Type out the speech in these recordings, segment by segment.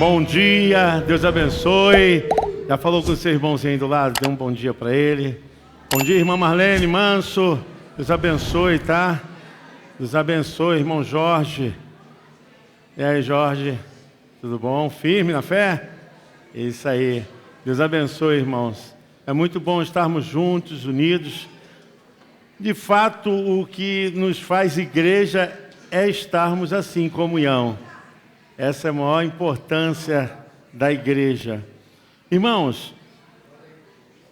Bom dia, Deus abençoe. Já falou com o seu irmãozinho aí do lado? Dê um bom dia para ele. Bom dia, irmã Marlene Manso. Deus abençoe, tá? Deus abençoe, irmão Jorge. E aí, Jorge? Tudo bom? Firme na fé? Isso aí. Deus abençoe, irmãos. É muito bom estarmos juntos, unidos. De fato, o que nos faz igreja é estarmos assim, em comunhão. Essa é a maior importância da igreja. Irmãos,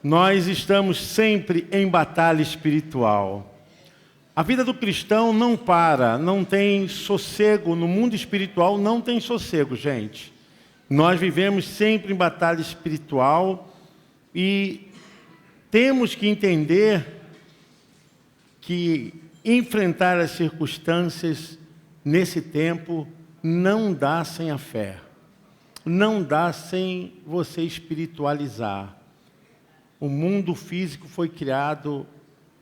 nós estamos sempre em batalha espiritual. A vida do cristão não para, não tem sossego. No mundo espiritual não tem sossego, gente. Nós vivemos sempre em batalha espiritual e temos que entender que enfrentar as circunstâncias nesse tempo não dá sem a fé. Não dá sem você espiritualizar. O mundo físico foi criado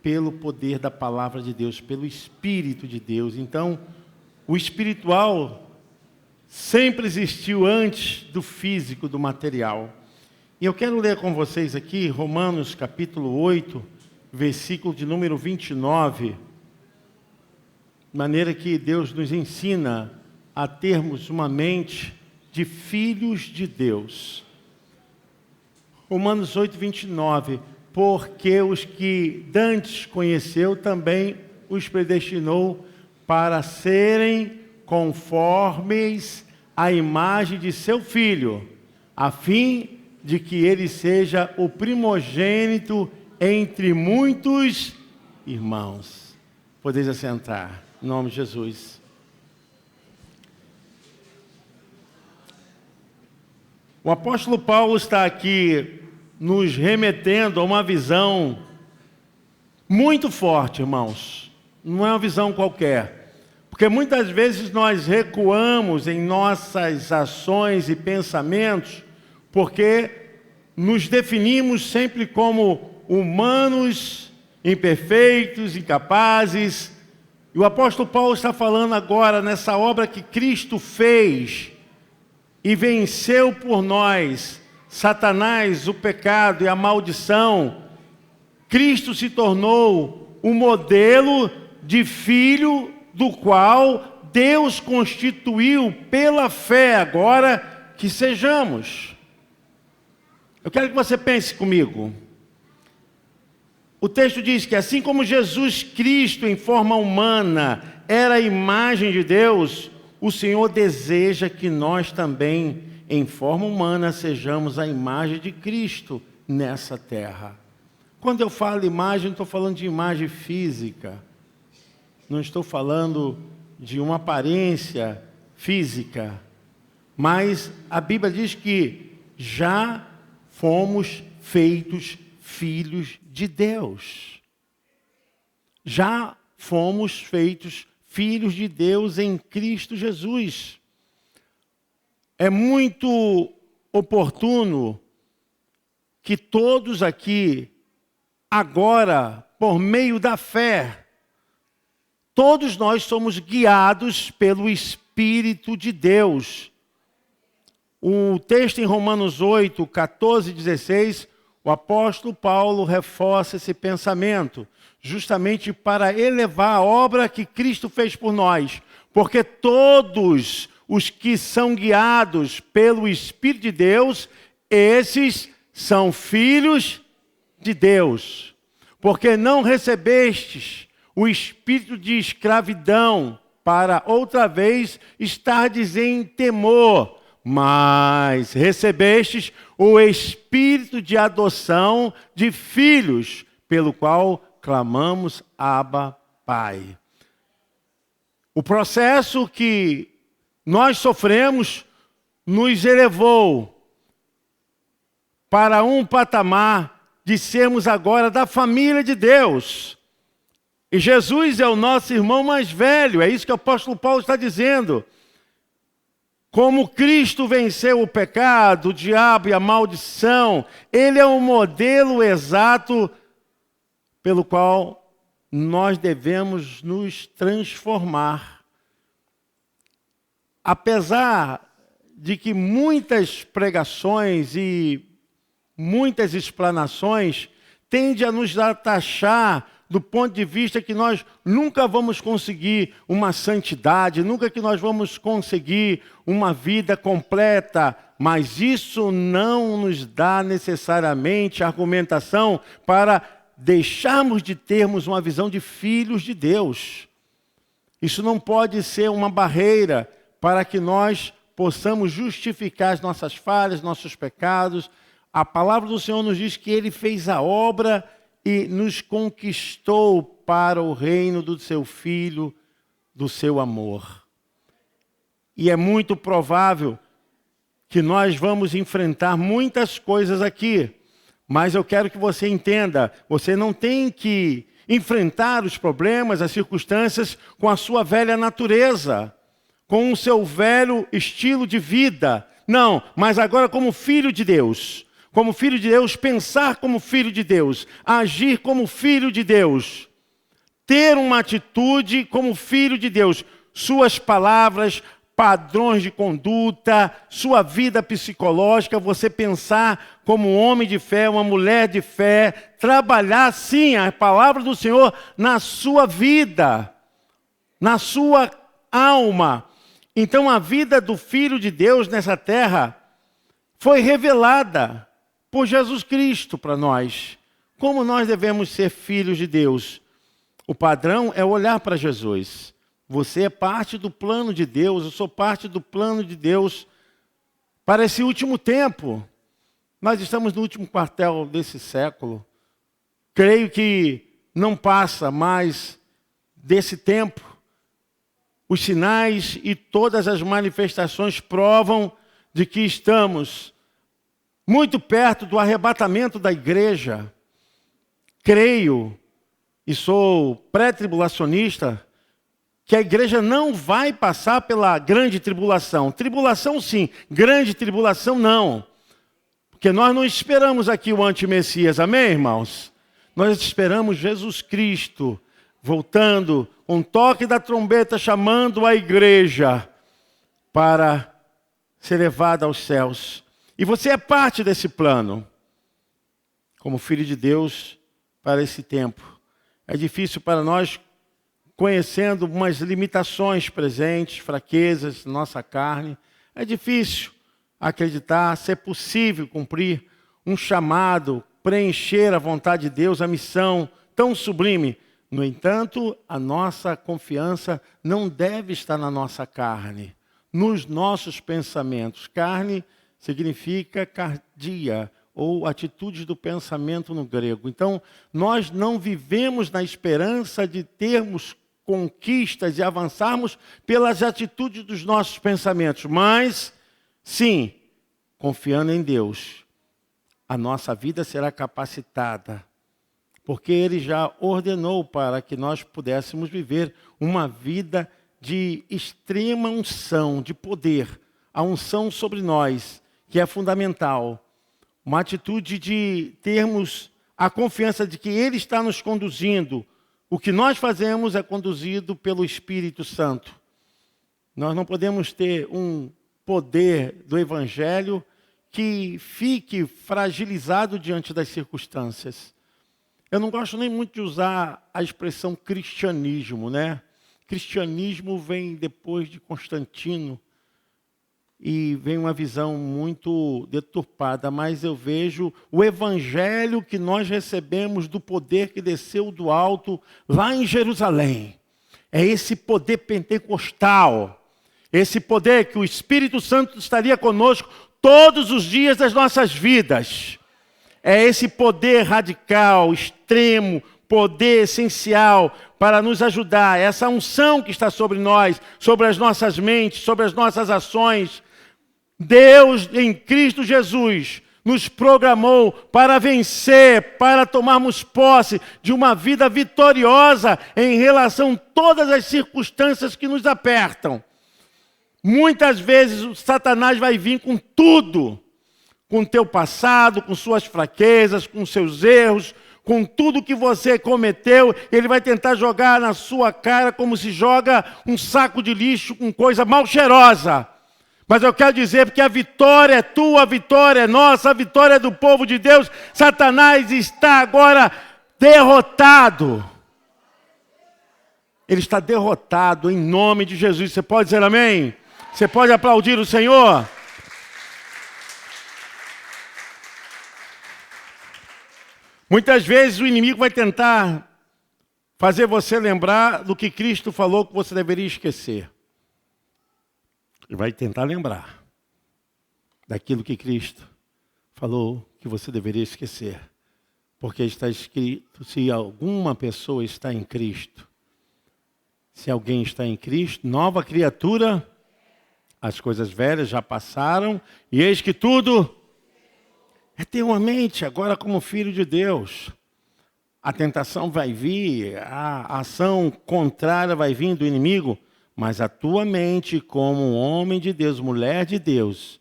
pelo poder da palavra de Deus, pelo Espírito de Deus. Então, o espiritual sempre existiu antes do físico, do material. E eu quero ler com vocês aqui Romanos capítulo 8, versículo de número 29, de maneira que Deus nos ensina a termos uma mente de filhos de Deus. Romanos 8, 29. Porque os que dantes conheceu, também os predestinou para serem conformes à imagem de seu Filho, a fim de que ele seja o primogênito entre muitos irmãos. Podeis assentar, em nome de Jesus. O apóstolo Paulo está aqui nos remetendo a uma visão muito forte, irmãos. Não é uma visão qualquer. Porque muitas vezes nós recuamos em nossas ações e pensamentos, porque nos definimos sempre como humanos, imperfeitos, incapazes. E o apóstolo Paulo está falando agora nessa obra que Cristo fez e venceu por nós Satanás, o pecado e a maldição. Cristo se tornou o modelo de filho do qual Deus constituiu pela fé agora que sejamos. Eu quero que você pense comigo. O texto diz que assim como Jesus Cristo em forma humana era a imagem de Deus, o Senhor deseja que nós também, em forma humana, sejamos a imagem de Cristo nessa terra. Quando eu falo imagem, não estou falando de imagem física. Não estou falando de uma aparência física. Mas a Bíblia diz que já fomos feitos filhos de Deus. Já fomos feitos filhos de Deus em Cristo Jesus. É muito oportuno que todos aqui, agora, por meio da fé, todos nós somos guiados pelo Espírito de Deus. O texto em Romanos 8, 14 e 16, o apóstolo Paulo reforça esse pensamento, justamente para elevar a obra que Cristo fez por nós. Porque todos os que são guiados pelo Espírito de Deus, esses são filhos de Deus. Porque não recebestes o espírito de escravidão para outra vez estardes em temor, mas recebestes o espírito de adoção de filhos, pelo qual clamamos Abba, Pai. O processo que nós sofremos nos elevou para um patamar de sermos agora da família de Deus. E Jesus é o nosso irmão mais velho, é isso que o apóstolo Paulo está dizendo. Como Cristo venceu o pecado, o diabo e a maldição, Ele é o modelo exato pelo qual nós devemos nos transformar. Apesar de que muitas pregações e muitas explanações tendem a nos taxar do ponto de vista que nós nunca vamos conseguir uma santidade, nunca que nós vamos conseguir uma vida completa, mas isso não nos dá necessariamente argumentação para deixarmos de termos uma visão de filhos de Deus. Isso não pode ser uma barreira para que nós possamos justificar as nossas falhas, nossos pecados. A palavra do Senhor nos diz que Ele fez a obra e nos conquistou para o reino do seu Filho, do seu amor. E é muito provável que nós vamos enfrentar muitas coisas aqui, mas eu quero que você entenda, você não tem que enfrentar os problemas, as circunstâncias com a sua velha natureza, com o seu velho estilo de vida. Não, mas agora como filho de Deus. Como filho de Deus, pensar como filho de Deus, agir como filho de Deus, ter uma atitude como filho de Deus, suas palavras, padrões de conduta, sua vida psicológica, você pensar como um homem de fé, uma mulher de fé, trabalhar sim a palavra do Senhor na sua vida, na sua alma. Então a vida do Filho de Deus nessa terra foi revelada por Jesus Cristo para nós. Como nós devemos ser filhos de Deus? O padrão é olhar para Jesus. Você é parte do plano de Deus, eu sou parte do plano de Deus para esse último tempo. Nós estamos no último quartel desse século. Creio que não passa mais desse tempo. Os sinais e todas as manifestações provam de que estamos muito perto do arrebatamento da igreja. Creio, e sou pré-tribulacionista, que a igreja não vai passar pela grande tribulação. Tribulação sim, grande tribulação não. Porque nós não esperamos aqui o anti-Messias, amém, irmãos? Nós esperamos Jesus Cristo voltando, com toque da trombeta, chamando a igreja para ser levada aos céus. E você é parte desse plano, como filho de Deus, para esse tempo. É difícil para nós, conhecendo umas limitações presentes, fraquezas na nossa carne, é difícil acreditar ser possível cumprir um chamado, preencher a vontade de Deus, a missão tão sublime. No entanto, a nossa confiança não deve estar na nossa carne, nos nossos pensamentos. Carne significa cardia, ou atitudes do pensamento no grego. Então, nós não vivemos na esperança de termos conquistas e avançarmos pelas atitudes dos nossos pensamentos, mas, sim, confiando em Deus, a nossa vida será capacitada, porque Ele já ordenou para que nós pudéssemos viver uma vida de extrema unção, de poder, a unção sobre nós, que é fundamental. Uma atitude de termos a confiança de que Ele está nos conduzindo. O que nós fazemos é conduzido pelo Espírito Santo. Nós não podemos ter um poder do Evangelho que fique fragilizado diante das circunstâncias. Eu não gosto nem muito de usar a expressão cristianismo, né? Cristianismo vem depois de Constantino e vem uma visão muito deturpada, mas eu vejo o evangelho que nós recebemos do poder que desceu do alto lá em Jerusalém. É esse poder pentecostal, esse poder que o Espírito Santo estaria conosco todos os dias das nossas vidas. É esse poder radical, extremo, poder essencial para nos ajudar. Essa unção que está sobre nós, sobre as nossas mentes, sobre as nossas ações. Deus, em Cristo Jesus, nos programou para vencer, para tomarmos posse de uma vida vitoriosa em relação a todas as circunstâncias que nos apertam. Muitas vezes o Satanás vai vir com tudo, com o teu passado, com suas fraquezas, com seus erros, com tudo que você cometeu. Ele vai tentar jogar na sua cara como se joga um saco de lixo com coisa mal cheirosa. Mas eu quero dizer porque a vitória é tua, a vitória é nossa, a vitória é do povo de Deus. Satanás está agora derrotado. Ele está derrotado em nome de Jesus. Você pode dizer amém? Você pode aplaudir o Senhor? Muitas vezes o inimigo vai tentar fazer você lembrar do que Cristo falou que você deveria esquecer. Ele vai tentar lembrar daquilo que Cristo falou que você deveria esquecer. Porque está escrito, se alguma pessoa está em Cristo, se alguém está em Cristo, nova criatura, as coisas velhas já passaram, e eis que tudo é ter uma mente agora como filho de Deus. A tentação vai vir, a ação contrária vai vir do inimigo, mas a tua mente como um homem de Deus, mulher de Deus,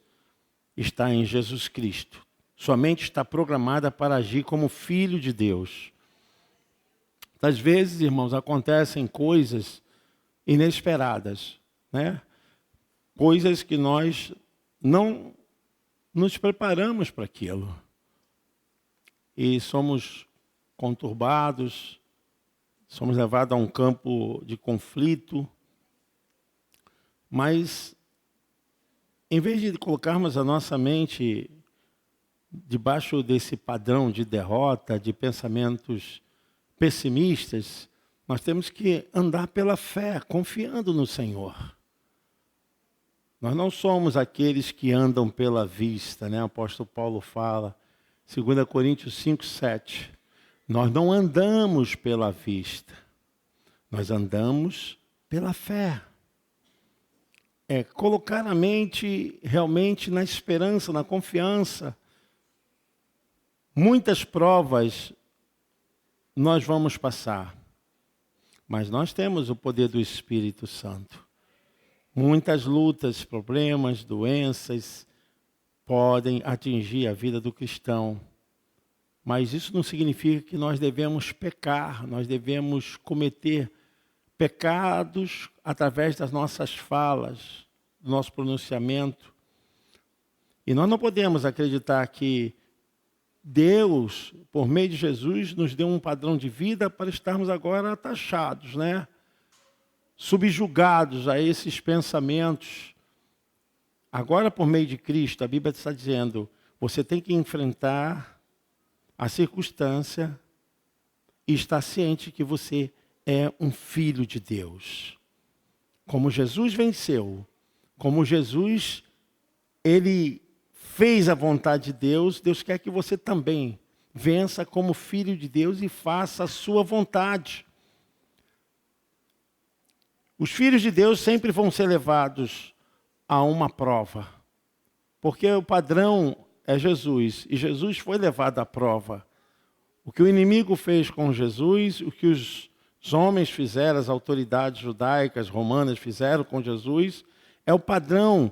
está em Jesus Cristo. Sua mente está programada para agir como filho de Deus. Às vezes, irmãos, acontecem coisas inesperadas, né? Coisas que nós não nos preparamos para aquilo. E somos conturbados, somos levados a um campo de conflito. Mas, em vez de colocarmos a nossa mente debaixo desse padrão de derrota, de pensamentos pessimistas, nós temos que andar pela fé, confiando no Senhor. Nós não somos aqueles que andam pela vista, né? O apóstolo Paulo fala, 2 Coríntios 5, 7. Nós não andamos pela vista, nós andamos pela fé. É colocar a mente realmente na esperança, na confiança. Muitas provas nós vamos passar, mas nós temos o poder do Espírito Santo. Muitas lutas, problemas, doenças podem atingir a vida do cristão. Mas isso não significa que nós devemos pecar, nós devemos cometer pecados através das nossas falas, do nosso pronunciamento. E nós não podemos acreditar que Deus, por meio de Jesus, nos deu um padrão de vida para estarmos agora taxados, né? Subjugados a esses pensamentos. Agora, por meio de Cristo, a Bíblia está dizendo, você tem que enfrentar a circunstância e estar ciente que você é um filho de Deus. Como Jesus venceu, como Jesus, ele fez a vontade de Deus, Deus quer que você também vença como filho de Deus e faça a sua vontade. Os filhos de Deus sempre vão ser levados a uma prova, porque o padrão é Jesus, e Jesus foi levado à prova. O que o inimigo fez com Jesus, o que os homens fizeram, as autoridades judaicas, romanas fizeram com Jesus, é o padrão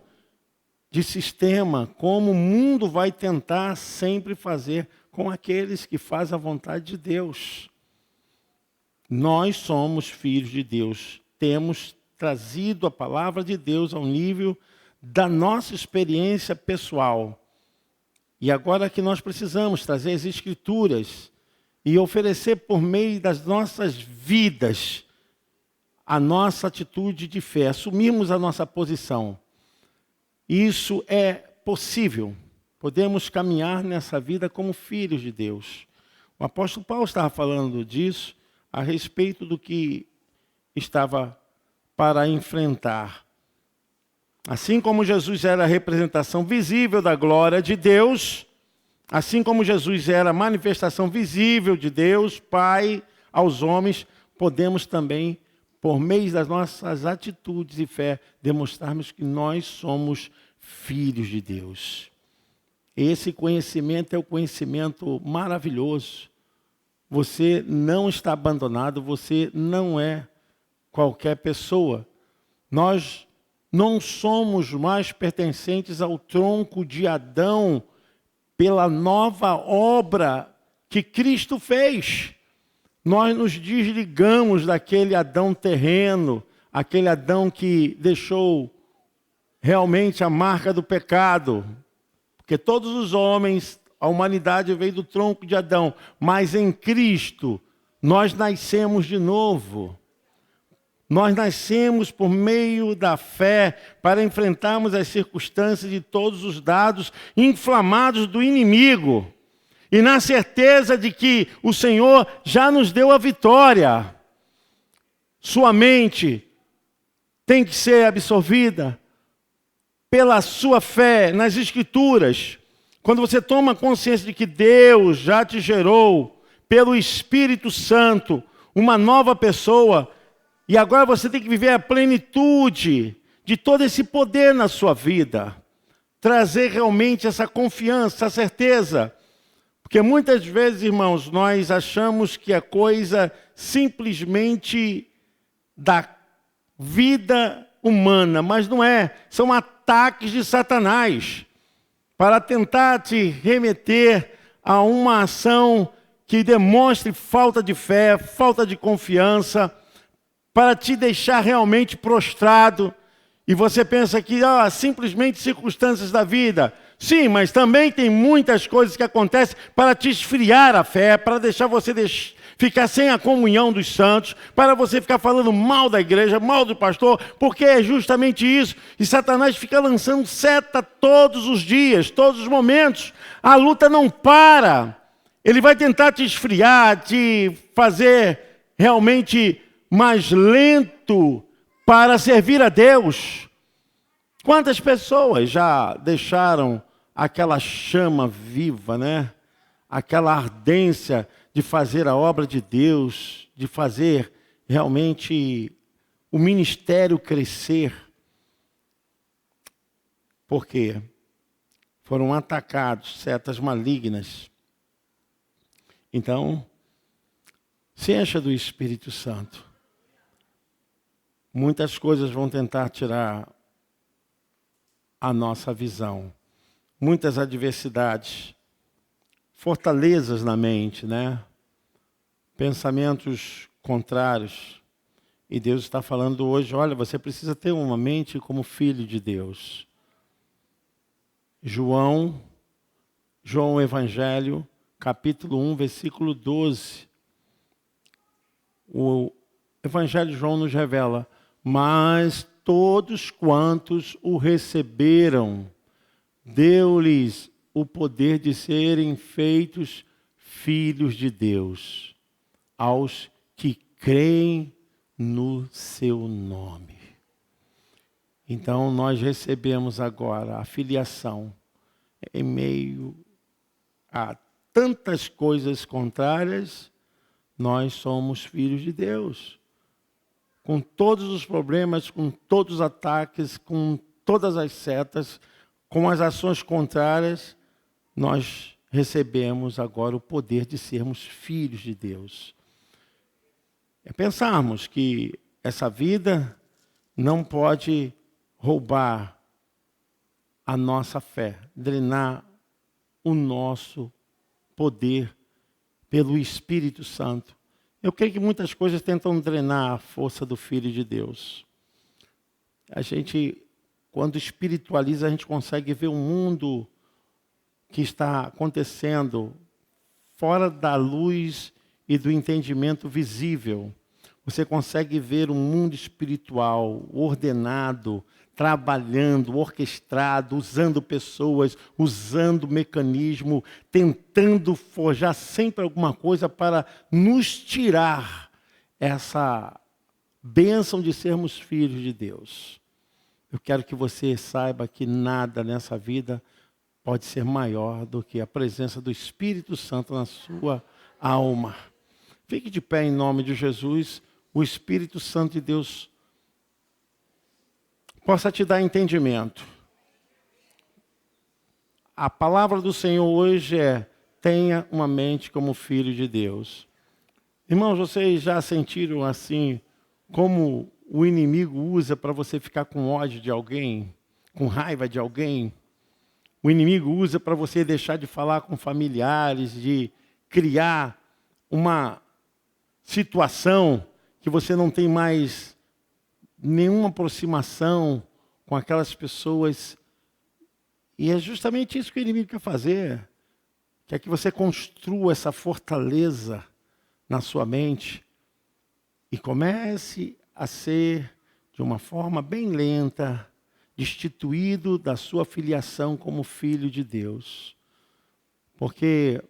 de sistema, como o mundo vai tentar sempre fazer com aqueles que fazem a vontade de Deus. Nós somos filhos de Deus, temos trazido a palavra de Deus ao nível da nossa experiência pessoal. E agora que nós precisamos trazer as Escrituras e oferecer por meio das nossas vidas a nossa atitude de fé, assumirmos a nossa posição. Isso é possível. Podemos caminhar nessa vida como filhos de Deus. O apóstolo Paulo estava falando disso a respeito do que estava para enfrentar. Assim como Jesus era a representação visível da glória de Deus, assim como Jesus era a manifestação visível de Deus, Pai, aos homens, podemos também, por meio das nossas atitudes e fé, demonstrarmos que nós somos filhos de Deus. Esse conhecimento é o conhecimento maravilhoso. Você não está abandonado, você não é qualquer pessoa. Nós não somos mais pertencentes ao tronco de Adão pela nova obra que Cristo fez. Nós nos desligamos daquele Adão terreno, aquele Adão que deixou realmente a marca do pecado. Porque todos os homens, a humanidade veio do tronco de Adão, mas em Cristo nós nascemos de novo. Nós nascemos por meio da fé para enfrentarmos as circunstâncias de todos os dados inflamados do inimigo. E na certeza de que o Senhor já nos deu a vitória. Sua mente tem que ser absorvida pela sua fé nas Escrituras. Quando você toma consciência de que Deus já te gerou pelo Espírito Santo uma nova pessoa, e agora você tem que viver a plenitude de todo esse poder na sua vida. Trazer realmente essa confiança, essa certeza. Porque muitas vezes, irmãos, nós achamos que a coisa simplesmente da vida humana, mas não é. São ataques de Satanás para tentar te remeter a uma ação que demonstre falta de fé, falta de confiança, para te deixar realmente prostrado. E você pensa que simplesmente circunstâncias da vida. Sim, mas também tem muitas coisas que acontecem para te esfriar a fé, para deixar você ficar sem a comunhão dos santos, para você ficar falando mal da igreja, mal do pastor, porque é justamente isso. E Satanás fica lançando seta todos os dias, todos os momentos. A luta não para. Ele vai tentar te esfriar, te fazer realmente mais lento para servir a Deus. Quantas pessoas já deixaram aquela chama viva, né? Aquela ardência de fazer a obra de Deus, de fazer realmente o ministério crescer. Por quê? Foram atacados, setas malignas. Então, se encha do Espírito Santo. Muitas coisas vão tentar tirar a nossa visão. Muitas adversidades, fortalezas na mente, né? Pensamentos contrários. E Deus está falando hoje, olha, você precisa ter uma mente como filho de Deus. João Evangelho, capítulo 1, versículo 12. O Evangelho de João nos revela: mas todos quantos o receberam, deu-lhes o poder de serem feitos filhos de Deus, aos que creem no seu nome. Então nós recebemos agora a filiação em meio a tantas coisas contrárias. Nós somos filhos de Deus. Com todos os problemas, com todos os ataques, com todas as setas, com as ações contrárias, nós recebemos agora o poder de sermos filhos de Deus. É pensarmos que essa vida não pode roubar a nossa fé, drenar o nosso poder pelo Espírito Santo. Eu creio que muitas coisas tentam drenar a força do Filho de Deus. A gente, quando espiritualiza, a gente consegue ver um mundo que está acontecendo fora da luz e do entendimento visível. Você consegue ver um mundo espiritual ordenado, trabalhando, orquestrado, usando pessoas, usando mecanismo, tentando forjar sempre alguma coisa para nos tirar essa bênção de sermos filhos de Deus. Eu quero que você saiba que nada nessa vida pode ser maior do que a presença do Espírito Santo na sua alma. Fique de pé em nome de Jesus. O Espírito Santo de Deus possa te dar entendimento. A palavra do Senhor hoje é: tenha uma mente como filho de Deus. Irmãos, vocês já sentiram assim como o inimigo usa para você ficar com ódio de alguém, com raiva de alguém? O inimigo usa para você deixar de falar com familiares, de criar uma situação que você não tem mais nenhuma aproximação com aquelas pessoas. E é justamente isso que o inimigo quer fazer. Quer que você construa essa fortaleza na sua mente e comece a ser, de uma forma bem lenta, destituído da sua filiação como filho de Deus. Porque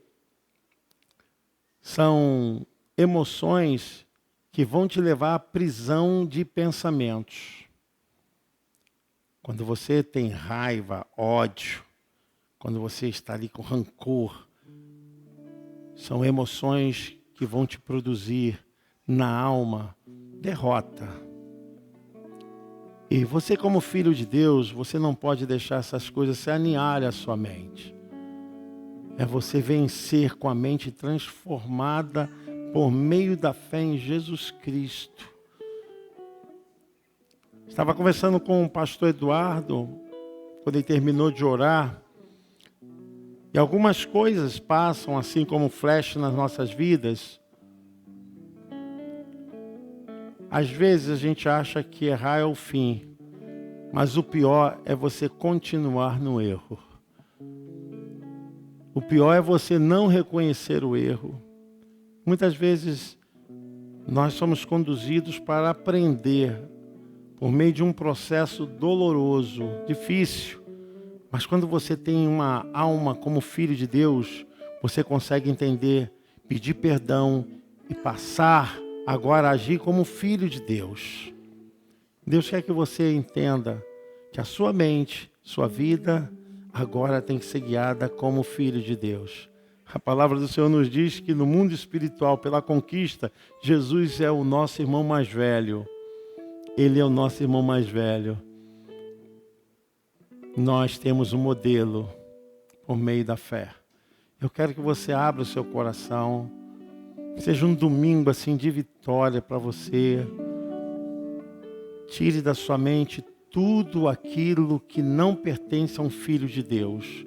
são emoções que vão te levar à prisão de pensamentos. Quando você tem raiva, ódio, quando você está ali com rancor, são emoções que vão te produzir na alma derrota. E você, como filho de Deus, você não pode deixar essas coisas se aninharem à sua mente. É você vencer com a mente transformada por meio da fé em Jesus Cristo. Estava conversando com o pastor Eduardo, quando ele terminou de orar, e algumas coisas passam assim como flash nas nossas vidas. Às vezes a gente acha que errar é o fim, mas o pior é você continuar no erro. O pior é você não reconhecer o erro. Muitas vezes nós somos conduzidos para aprender por meio de um processo doloroso, difícil. Mas quando você tem uma alma como filho de Deus, você consegue entender, pedir perdão e passar agora a agir como filho de Deus. Deus quer que você entenda que a sua mente, sua vida, agora tem que ser guiada como filho de Deus. A palavra do Senhor nos diz que no mundo espiritual, pela conquista, Jesus é o nosso irmão mais velho. Ele é o nosso irmão mais velho. Nós temos um modelo por meio da fé. Eu quero que você abra o seu coração. Seja um domingo assim de vitória para você. Tire da sua mente tudo aquilo que não pertence a um filho de Deus.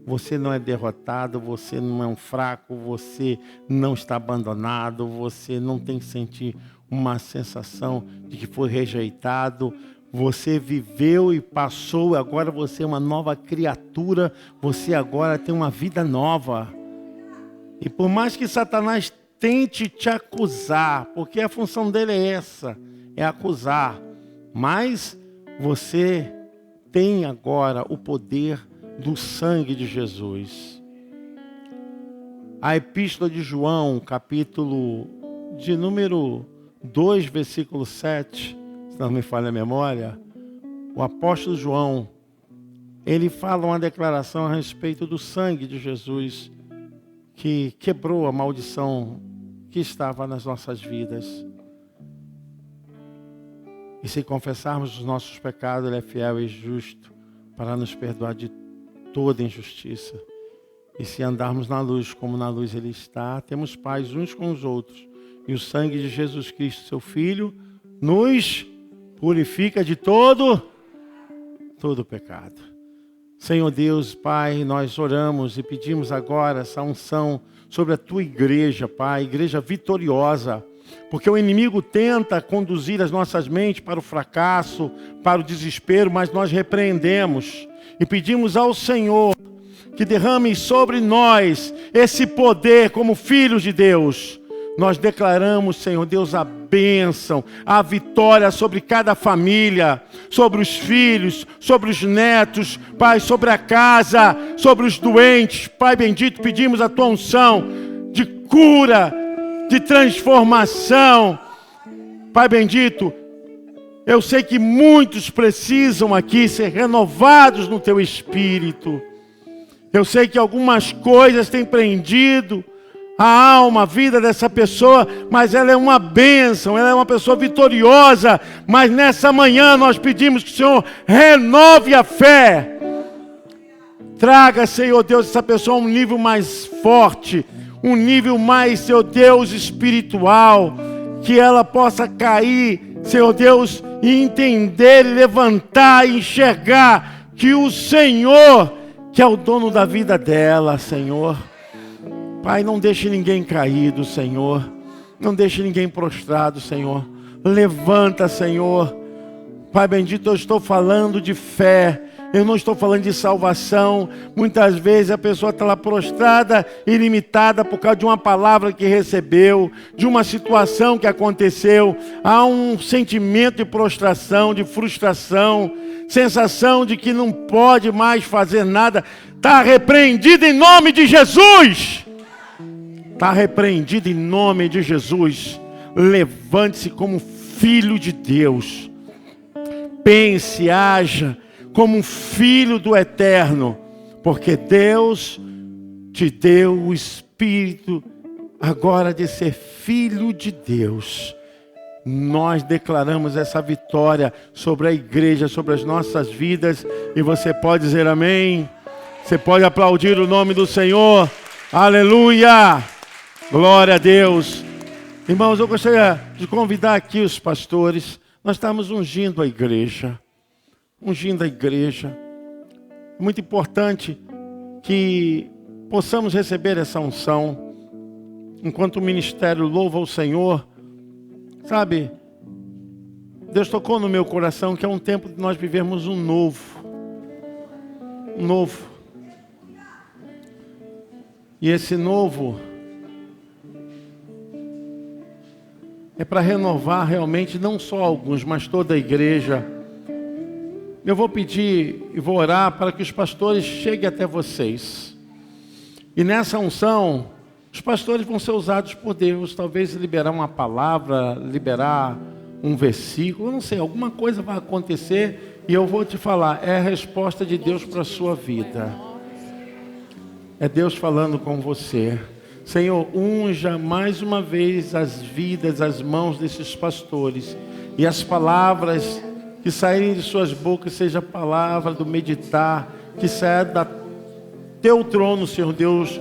Você não é derrotado, você não é um fraco, você não está abandonado, você não tem que sentir uma sensação de que foi rejeitado. Você viveu e passou, agora você é uma nova criatura, você agora tem uma vida nova. E por mais que Satanás tente te acusar, porque a função dele é essa, é acusar, mas você tem agora o poder do sangue de Jesus. A epístola de João, capítulo de número 2, versículo 7, se não me falha a memória, o apóstolo João, ele fala uma declaração a respeito do sangue de Jesus, que quebrou a maldição que estava nas nossas vidas. E se confessarmos os nossos pecados, Ele é fiel e justo para nos perdoar de toda injustiça. E se andarmos na luz como na luz Ele está, temos paz uns com os outros. E o sangue de Jesus Cristo, seu Filho, nos purifica de todo pecado. Senhor Deus, Pai, nós oramos e pedimos agora essa unção sobre a Tua igreja, Pai, igreja vitoriosa. Porque o inimigo tenta conduzir as nossas mentes para o fracasso, para o desespero, mas nós repreendemos e pedimos ao Senhor que derrame sobre nós esse poder como filhos de Deus. Nós declaramos, Senhor Deus, a bênção, a vitória sobre cada família, sobre os filhos, sobre os netos, Pai, sobre a casa, sobre os doentes. Pai bendito, pedimos a Tua unção de cura, de transformação. Pai bendito, eu sei que muitos precisam aqui ser renovados no Teu Espírito. Eu sei que algumas coisas têm prendido a alma, a vida dessa pessoa, mas ela é uma bênção, ela é uma pessoa vitoriosa. Mas nessa manhã nós pedimos que o Senhor renove a fé. Traga, Senhor Deus, essa pessoa a um nível mais forte, um nível mais, Senhor Deus, espiritual, que ela possa cair, Senhor Deus, e entender, e levantar, e enxergar que o Senhor, que é o dono da vida dela, Senhor. Pai, não deixe ninguém caído, Senhor. Não deixe ninguém prostrado, Senhor. Levanta, Senhor. Pai bendito, eu estou falando de fé. Eu não estou falando de salvação. Muitas vezes a pessoa está lá prostrada e limitada por causa de uma palavra que recebeu, de uma situação que aconteceu. Há um sentimento de prostração, de frustração, sensação de que não pode mais fazer nada. Está repreendido em nome de Jesus. Está repreendido em nome de Jesus. Levante-se como filho de Deus. Pense, haja como um filho do Eterno, porque Deus te deu o Espírito agora de ser filho de Deus. Nós declaramos essa vitória sobre a igreja, sobre as nossas vidas, e você pode dizer amém? Você pode aplaudir o nome do Senhor. Aleluia! Glória a Deus. Irmãos, eu gostaria de convidar aqui os pastores. Nós estamos ungindo a igreja. Ungindo a igreja. É muito importante que possamos receber essa unção. Enquanto o ministério louva o Senhor, sabe, Deus tocou no meu coração que é um tempo de nós vivermos um novo. Um novo. E esse novo é para renovar realmente não só alguns, mas toda a igreja. Eu vou pedir e vou orar para que os pastores cheguem até vocês. E nessa unção, os pastores vão ser usados por Deus. Talvez liberar uma palavra, liberar um versículo, eu não sei, alguma coisa vai acontecer. E eu vou te falar, é a resposta de Deus para a sua vida. É Deus falando com você. Senhor, unja mais uma vez as vidas, as mãos desses pastores. E as palavras que saírem de suas bocas, seja a palavra do meditar, que saia da teu trono, Senhor Deus,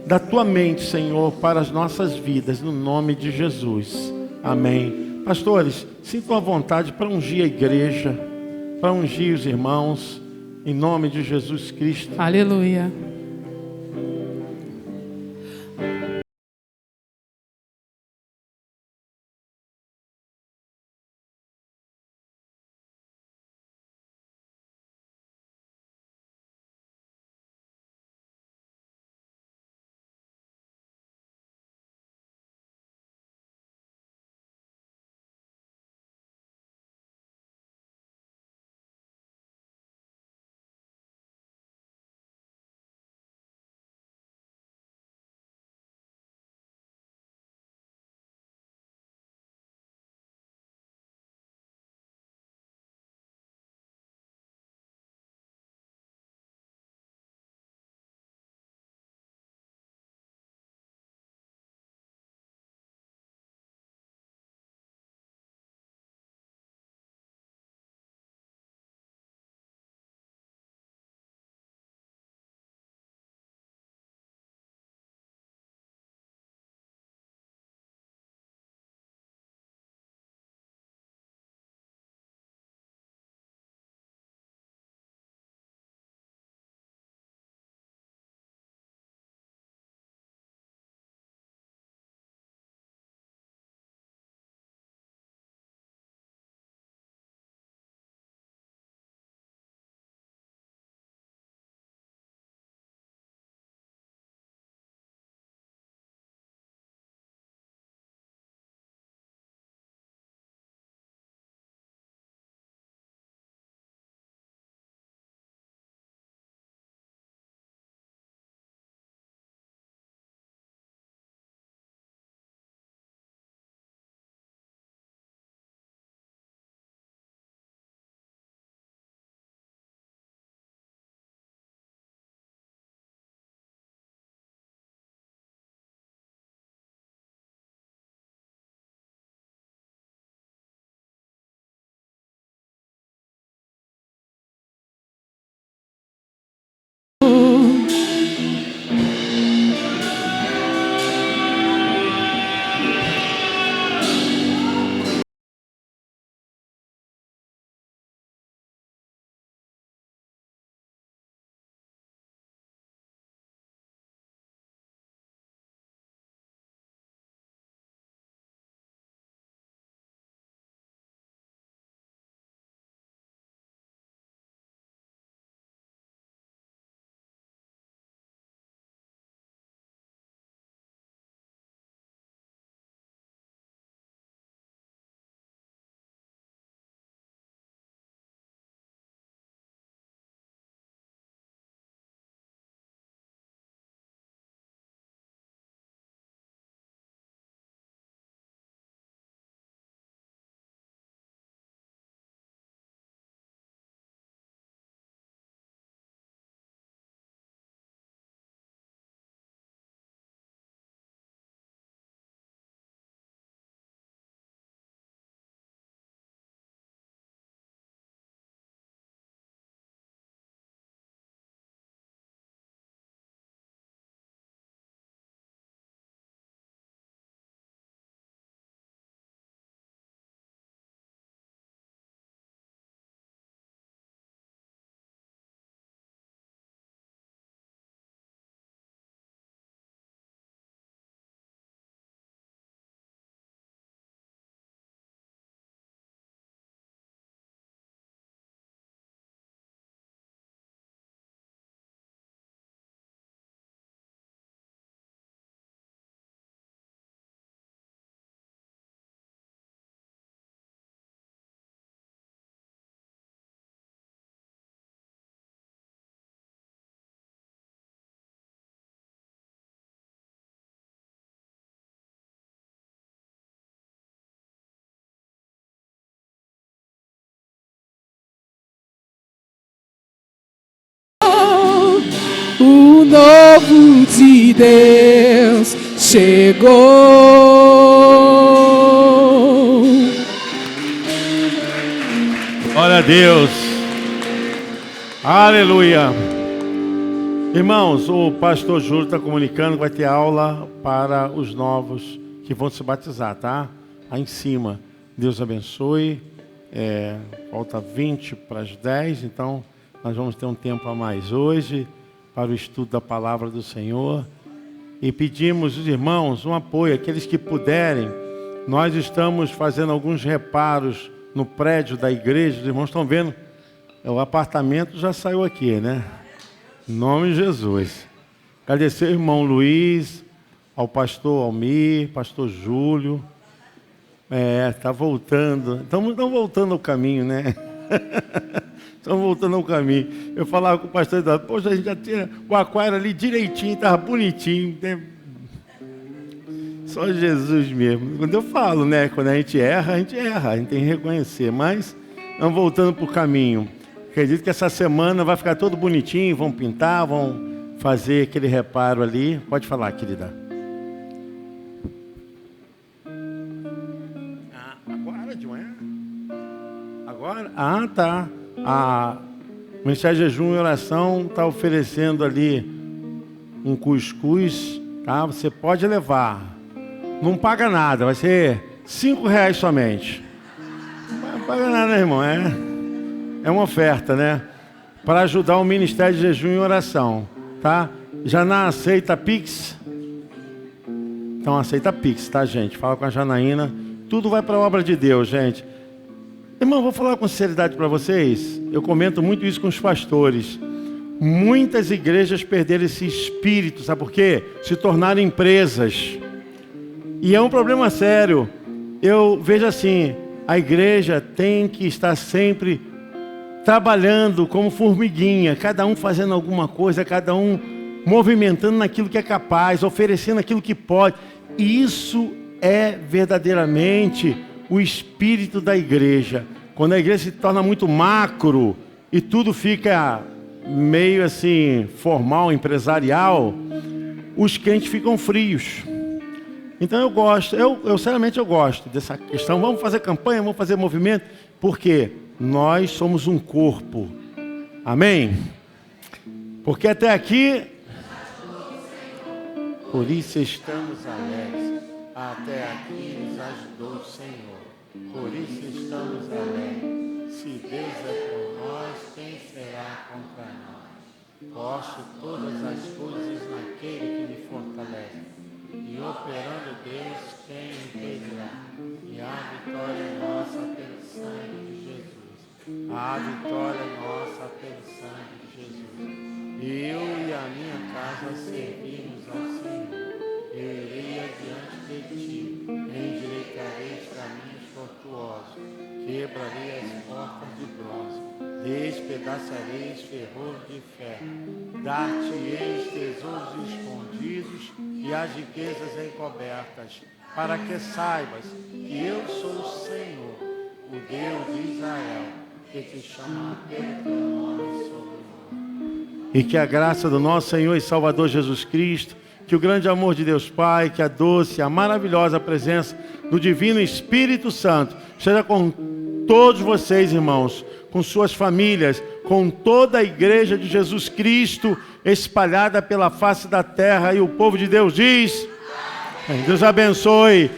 da tua mente, Senhor, para as nossas vidas, no nome de Jesus. Amém. Pastores, sintam a vontade para ungir a igreja, para ungir os irmãos, em nome de Jesus Cristo. Aleluia. povo de Deus chegou. Glória a Deus. Aleluia. Irmãos, o pastor Júlio está comunicando que vai ter aula para os novos que vão se batizar, tá? Lá em cima. Deus abençoe. Falta 20 para as 10, então nós vamos ter um tempo a mais hoje para o estudo da palavra do Senhor. E pedimos os irmãos um apoio, aqueles que puderem. Nós estamos fazendo alguns reparos no prédio da igreja. Os irmãos estão vendo, o apartamento já saiu aqui, né? Em nome de Jesus. Agradecer ao irmão Luiz, ao pastor Almir, pastor Júlio. Está voltando. Estamos voltando ao caminho, né? Estamos voltando ao caminho. Eu falava com o pastor Eduardo, poxa, a gente já tinha o aquário ali direitinho, estava bonitinho. Só Jesus mesmo. Quando eu falo, né? Quando a gente erra, a gente tem que reconhecer. Mas estamos voltando para o caminho. Acredito que essa semana vai ficar todo bonitinho, vão pintar, vão fazer aquele reparo ali. Pode falar, querida. Agora de manhã? Agora? Ah, tá. O Ministério de Jejum e Oração está oferecendo ali um cuscuz, tá? Você pode levar. Não paga nada, vai ser R$5 somente. Não paga nada, irmão. É uma oferta, né? Para ajudar o Ministério de Jejum e Oração, tá? Já não aceita Pix? Então aceita Pix, tá, gente? Fala com a Janaína. Tudo vai para a obra de Deus, gente. Irmão, vou falar com sinceridade para vocês. Eu comento muito isso com os pastores. Muitas igrejas perderam esse espírito, sabe por quê? Se tornaram empresas. E é um problema sério. Eu vejo assim, a igreja tem que estar sempre trabalhando como formiguinha, cada um fazendo alguma coisa, cada um movimentando naquilo que é capaz, oferecendo aquilo que pode. E isso é verdadeiramente o espírito da igreja. Quando a igreja se torna muito macro e tudo fica meio assim formal, empresarial, os crentes ficam frios. Então eu gosto, eu sinceramente eu gosto dessa questão. Vamos fazer campanha, vamos fazer movimento, porque nós somos um corpo. Amém? Porque até aqui, por isso estamos alegres. Até aqui nos ajudou o Senhor. Por isso estamos alegres. Se Deus é por nós, quem será contra nós? Posso todas as coisas naquele que me fortalece. E operando Deus, quem impedirá? E a vitória é nossa pelo sangue de Jesus. A vitória é nossa pelo sangue de Jesus. Eu e a minha casa servimos ao Senhor. Eu irei adiante de ti, endireitarei os caminhos tortuosos, quebrarei as portas de bronze, despedaçarei os ferros de ferro, dar-te-eis tesouros escondidos e as riquezas encobertas, para que saibas que eu sou o Senhor, o Deus de Israel, que te chama pelo teu nome e sobrenome. E que a graça do nosso Senhor e Salvador Jesus Cristo, que o grande amor de Deus Pai, que a doce, a maravilhosa presença do Divino Espírito Santo esteja com todos vocês, irmãos, com suas famílias, com toda a igreja de Jesus Cristo espalhada pela face da terra. E o povo de Deus diz: Deus abençoe.